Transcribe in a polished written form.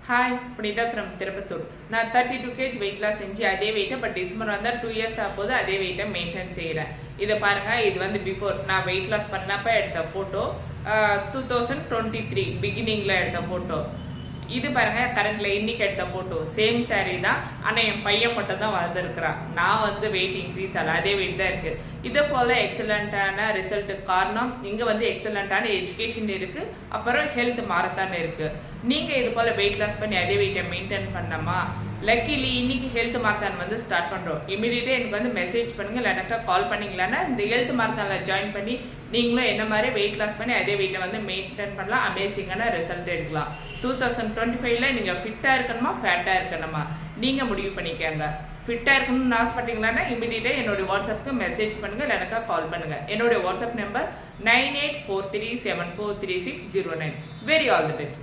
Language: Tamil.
Hi, Punita from Tirupattur. நான் 32 kg weight loss செஞ்சு அதே weight பட் டிசம்பர் வந்தா 2 years ஆகுது அதே weight மெயின்டைன் செய்றேன். இத பாருங்க இது வந்து பிஃபோர் நான் weight loss பண்ணப்ப எடுத்த போட்டோ 2023 பிகினிங்ல எடுத்த போட்டோ. இது பாருங்க கரண்ட்ல இன்னைக்கு எடுத்த போட்டோ சேம் saree தான். ஆனா என் பையன் மட்டும் தான் வளர்ந்துருக்கிறான். நான் வந்து weight increase ஆகல அதே weight தான் இருக்கு. இது போல எக்ஸலண்டான ரிசல்ட் காரணம் இங்க வந்து எக்ஸலண்டான எஜுகேஷன் இருக்கு, அப்புறம் ஹெல்த் மாரத்தான் இருக்கு. நீங்க இது போல வெயிட் லாஸ் பண்ணி அதே வெயிட்டை மெயின்டைன் பண்ணமா? லக்கிலி இன்னைக்கு ஹெல்த் மாரத்தான் வந்து ஸ்டார்ட் பண்றோம். இமிடியேட்டா எனக்கு வந்து மெசேஜ் பண்ணுங்க, இல்லைனாக்கா கால் பண்ணீங்களான்னா இந்த ஹெல்த் மாரத்தான்ல ஜாயின் பண்ணி நீங்களும் என்ன மாதிரி வெயிட் லாஸ் பண்ணி அதே வெயிட்டை வந்து மெயின்டைன் பண்ணலாம், அமேசிங்கான ரிசல்ட் எடுக்கலாம். 2025ல நீங்க ஃபிட்டா இருக்கணுமா ஃபேட்டா இருக்கணுமா நீங்க முடிவு பண்ணிக்கங்க. ஃபிட்டா இருக்கணும்னு ஆசைப்பட்டீங்களான்னா இமிடியேட்டா என்னோட வாட்ஸ்அப்க்கு மெசேஜ் பண்ணுங்க, இல்லைனாக்கா கால் பண்ணுங்க. என்னோட WhatsApp number 9843743609. Very all the best.